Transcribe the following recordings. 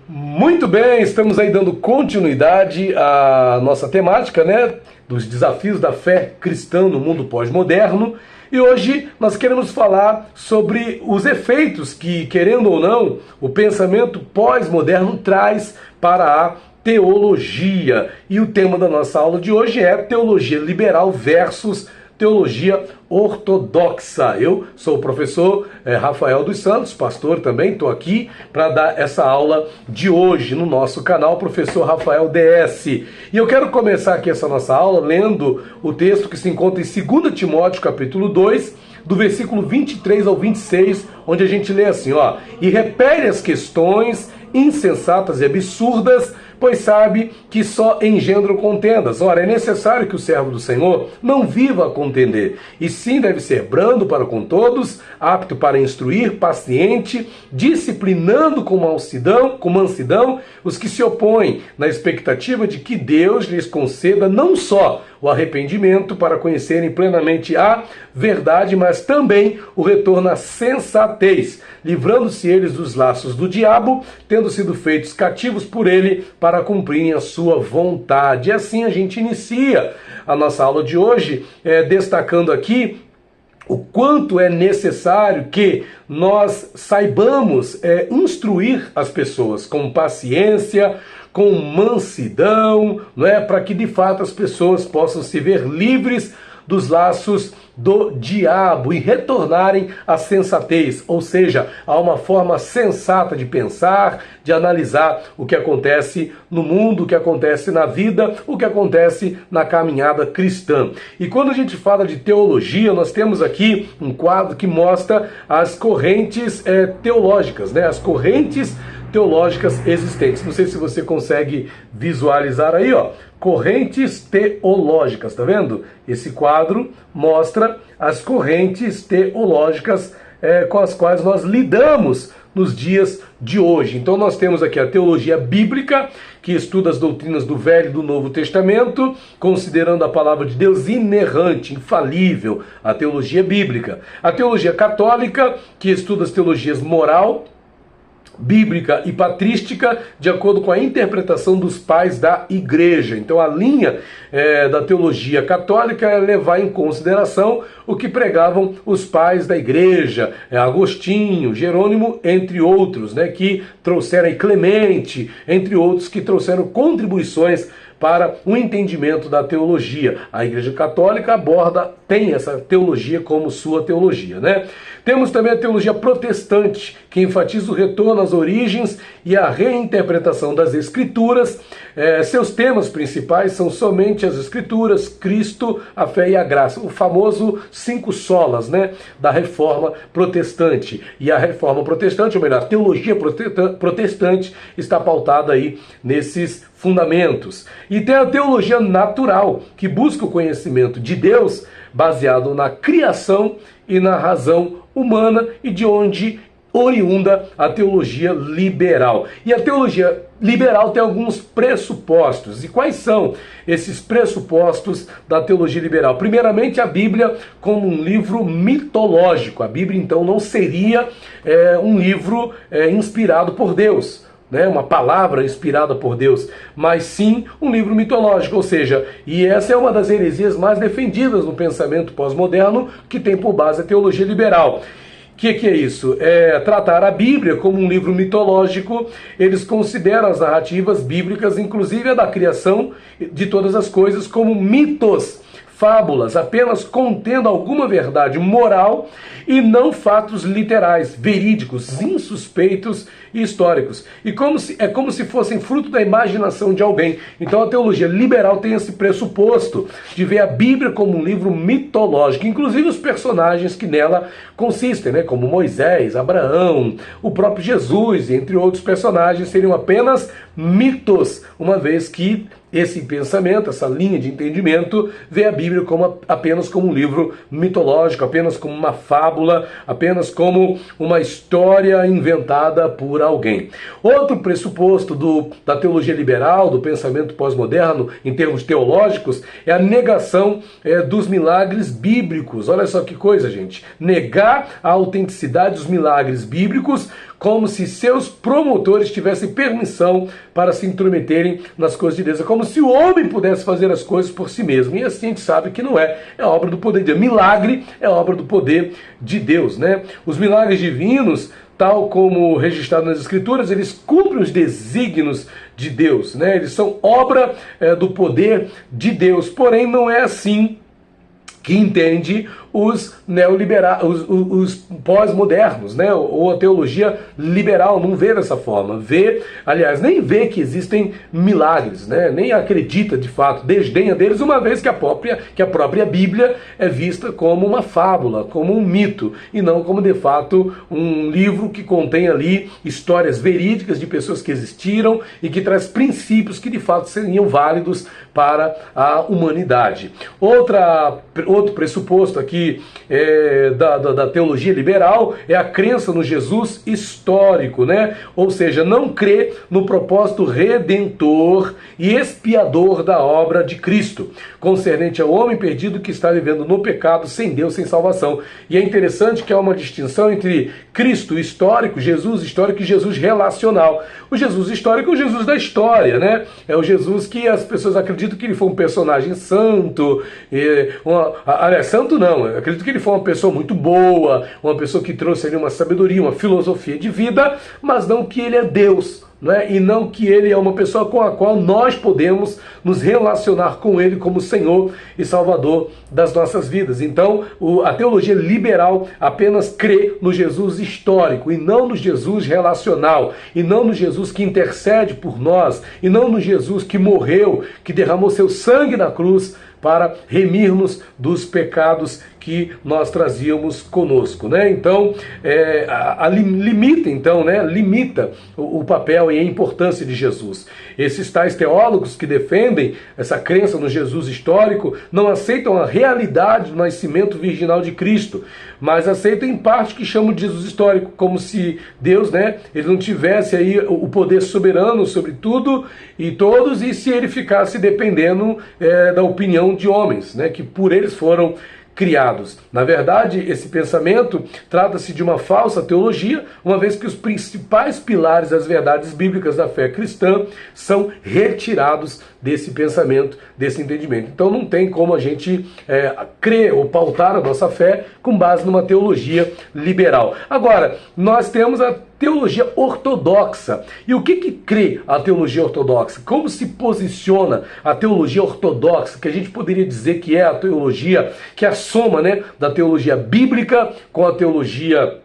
Muito bem, estamos aí dando continuidade à nossa temática, né, dos desafios da fé cristã no mundo pós-moderno. E hoje nós queremos falar sobre os efeitos que, querendo ou não, o pensamento pós-moderno traz para a teologia. E o tema da nossa aula de hoje é teologia liberal versus teologia ortodoxa. Eu sou o professor Rafael dos Santos, pastor também, estou aqui para dar essa aula de hoje no nosso canal, Professor Rafael DS. E eu quero começar aqui essa nossa aula lendo o texto que se encontra em 2 Timóteo, capítulo 2, do versículo 23 ao 26, onde a gente lê assim, ó: e repele as questões insensatas e absurdas, pois sabe que só engendram contendas. Ora, é necessário que o servo do Senhor não viva a contender, e sim deve ser brando para com todos, apto para instruir, paciente, disciplinando com mansidão os que se opõem, na expectativa de que Deus lhes conceda não só o arrependimento para conhecerem plenamente a verdade, mas também o retorno à sensatez, livrando-se eles dos laços do diabo, tendo sido feitos cativos por ele para cumprirem a sua vontade. E assim a gente inicia a nossa aula de hoje, destacando aqui o quanto é necessário que nós saibamos instruir as pessoas com paciência, com mansidão, não é? Para que de fato as pessoas possam se ver livres dos laços do diabo e retornarem à sensatez, ou seja, a uma forma sensata de pensar, de analisar o que acontece no mundo, o que acontece na vida, o que acontece na caminhada cristã. E quando a gente fala de teologia, nós temos aqui um quadro que mostra as correntes teológicas, né? As correntes teológicas existentes. Não sei se você consegue visualizar aí, ó, correntes teológicas, tá vendo? Esse quadro mostra as correntes teológicas com as quais nós lidamos nos dias de hoje. Então nós temos aqui a teologia bíblica, que estuda as doutrinas do Velho e do Novo Testamento, considerando a palavra de Deus inerrante, infalível, a teologia bíblica. A teologia católica, que estuda as teologias moral, bíblica e patrística, de acordo com a interpretação dos pais da igreja. Então a linha da teologia católica é levar em consideração o que pregavam os pais da igreja, Agostinho, Jerônimo, entre outros, né, que trouxeram, e Clemente, entre outros, que trouxeram contribuições para o entendimento da teologia. A Igreja Católica tem essa teologia como sua teologia, né? Temos também a teologia protestante, que enfatiza o retorno às origens e a reinterpretação das Escrituras. Seus temas principais são somente as Escrituras, Cristo, a fé e a graça. O famoso 5 solas, né, da Reforma Protestante. E a Reforma Protestante, ou melhor, a teologia protestante, está pautada aí nesses fundamentos. E tem a teologia natural, que busca o conhecimento de Deus baseado na criação e na razão humana, e de onde oriunda a teologia liberal. E a teologia liberal tem alguns pressupostos. E quais são esses pressupostos da teologia liberal? Primeiramente, a Bíblia como um livro mitológico. A Bíblia, então, não seria um livro inspirado por Deus, né, uma palavra inspirada por Deus, mas sim um livro mitológico, ou seja, e essa é uma das heresias mais defendidas no pensamento pós-moderno, que tem por base a teologia liberal. O que é isso? Tratar a Bíblia como um livro mitológico. Eles consideram as narrativas bíblicas, inclusive a da criação de todas as coisas, como mitos, fábulas, apenas contendo alguma verdade moral e não fatos literais, verídicos, insuspeitos e históricos. E como se fossem fruto da imaginação de alguém. Então a teologia liberal tem esse pressuposto de ver a Bíblia como um livro mitológico, inclusive os personagens que nela consistem, né, como Moisés, Abraão, o próprio Jesus, entre outros personagens, seriam apenas mitos, uma vez que esse pensamento, essa linha de entendimento, vê a Bíblia apenas como um livro mitológico, apenas como uma fábula, apenas como uma história inventada por alguém. Outro pressuposto da teologia liberal, do pensamento pós-moderno, em termos teológicos, é a negação dos milagres bíblicos. Olha só que coisa, gente. Negar a autenticidade dos milagres bíblicos como se seus promotores tivessem permissão para se intrometerem nas coisas de Deus. É como se o homem pudesse fazer as coisas por si mesmo. E assim a gente sabe que não é. É obra do poder de Deus. Milagre é obra do poder de Deus, né? Os milagres divinos, tal como registrado nas Escrituras, eles cumprem os desígnios de Deus, né? Eles são obra do poder de Deus. Porém, não é assim que entende os neoliberais, os pós-modernos, né? Ou a teologia liberal não vê dessa forma. Vê, aliás, nem vê que existem milagres, né? Nem acredita de fato, desdenha deles, uma vez que a própria Bíblia é vista como uma fábula, como um mito, e não como de fato um livro que contém ali histórias verídicas de pessoas que existiram e que traz princípios que de fato seriam válidos para a humanidade. Outro pressuposto aqui da teologia liberal é a crença no Jesus histórico, né? Ou seja, não crê no propósito redentor e expiador da obra de Cristo, concernente ao homem perdido que está vivendo no pecado, sem Deus, sem salvação. E é interessante que há uma distinção entre Cristo histórico, Jesus histórico e Jesus relacional. O Jesus histórico é o Jesus da história, né? É o Jesus que as pessoas acreditam que ele foi um personagem santo, aliás, santo não, eu acredito que ele foi uma pessoa muito boa, uma pessoa que trouxe ali uma sabedoria, uma filosofia de vida, mas não que ele é Deus, né? E não que ele é uma pessoa com a qual nós podemos nos relacionar com ele como Senhor e Salvador das nossas vidas. Então, a teologia liberal apenas crê no Jesus histórico e não no Jesus relacional, e não no Jesus que intercede por nós, e não no Jesus que morreu, que derramou seu sangue na cruz para remir-nos dos pecados que nós trazíamos conosco, né? Então, limita o papel e a importância de Jesus. Esses tais teólogos que defendem essa crença no Jesus histórico não aceitam a realidade do nascimento virginal de Cristo, mas aceitam em parte que chamam de Jesus histórico, como se Deus, né, ele não tivesse aí o poder soberano sobre tudo e todos, e se ele ficasse dependendo da opinião de homens, né, que por eles foram criados. Na verdade, esse pensamento trata-se de uma falsa teologia, uma vez que os principais pilares das verdades bíblicas da fé cristã são retirados desse pensamento, desse entendimento. Então não tem como a gente crer ou pautar a nossa fé com base numa teologia liberal. Agora, nós temos a teologia ortodoxa. E o que crê a teologia ortodoxa? Como se posiciona a teologia ortodoxa, que a gente poderia dizer que é a teologia, que é a soma, né, da teologia bíblica com a teologia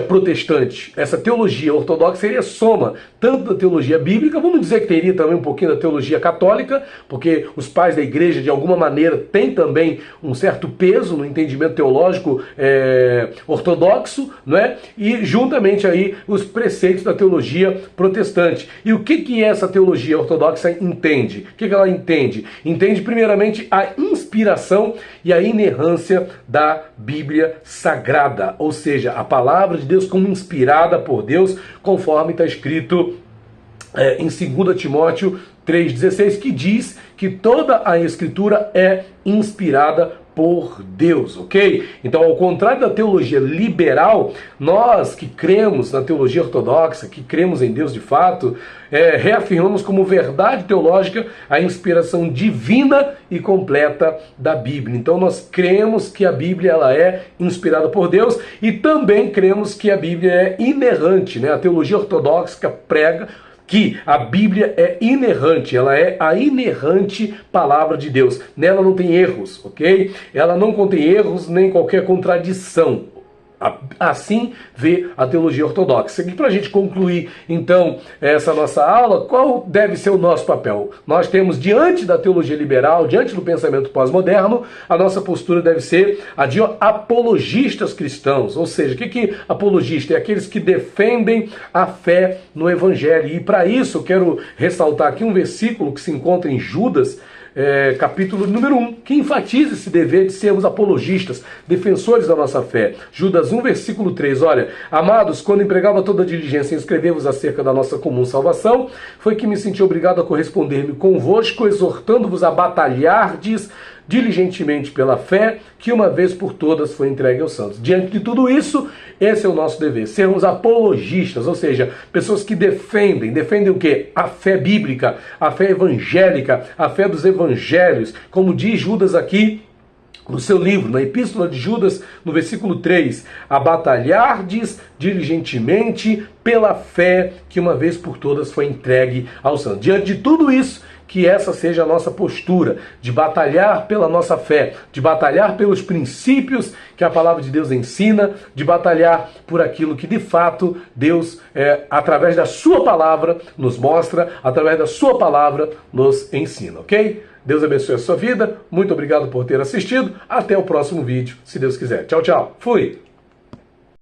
protestante. Essa teologia ortodoxa seria a soma tanto da teologia bíblica, vamos dizer que teria também um pouquinho da teologia católica, porque os pais da igreja de alguma maneira têm também um certo peso no entendimento teológico ortodoxo, não é? E juntamente aí os preceitos da teologia protestante. E o que essa teologia ortodoxa entende? O que ela entende? Entende primeiramente a inspiração e a inerrância da Bíblia Sagrada, ou seja, a palavra de Deus como inspirada por Deus, conforme está escrito em 2 Timóteo 3,16, que diz que toda a Escritura é inspirada por Deus, ok? Então, ao contrário da teologia liberal, nós que cremos na teologia ortodoxa, que cremos em Deus de fato, reafirmamos como verdade teológica a inspiração divina e completa da Bíblia. Então, nós cremos que a Bíblia ela é inspirada por Deus e também cremos que a Bíblia é inerrante, né? A teologia ortodoxa prega que a Bíblia é inerrante, ela é a inerrante palavra de Deus. Nela não tem erros, ok? Ela não contém erros nem qualquer contradição. Assim vê a teologia ortodoxa. E para a gente concluir, então, essa nossa aula, qual deve ser o nosso papel? Nós temos, diante da teologia liberal, diante do pensamento pós-moderno, a nossa postura deve ser a de apologistas cristãos. Ou seja, o que apologista? É aqueles que defendem a fé no Evangelho. E para isso eu quero ressaltar aqui um versículo que se encontra em Judas, capítulo número 1, que enfatiza esse dever de sermos apologistas, defensores da nossa fé. Judas 1, versículo 3, olha: amados, quando empregava toda a diligência em escrever-vos acerca da nossa comum salvação, foi que me senti obrigado a corresponder-me convosco, exortando-vos a batalhardes diligentemente pela fé que uma vez por todas foi entregue aos santos. Diante de tudo isso, esse é o nosso dever, sermos apologistas, ou seja, pessoas que defendem o quê? A fé bíblica, a fé evangélica, a fé dos evangelhos, como diz Judas aqui, no seu livro, na Epístola de Judas, no versículo 3, a batalhardes diligentemente pela fé que uma vez por todas foi entregue aos santos. Diante de tudo isso, que essa seja a nossa postura, de batalhar pela nossa fé, de batalhar pelos princípios que a palavra de Deus ensina, de batalhar por aquilo que de fato Deus, através da sua palavra, nos mostra, através da sua palavra, nos ensina, ok? Deus abençoe a sua vida, muito obrigado por ter assistido, até o próximo vídeo, se Deus quiser. Tchau, tchau, fui!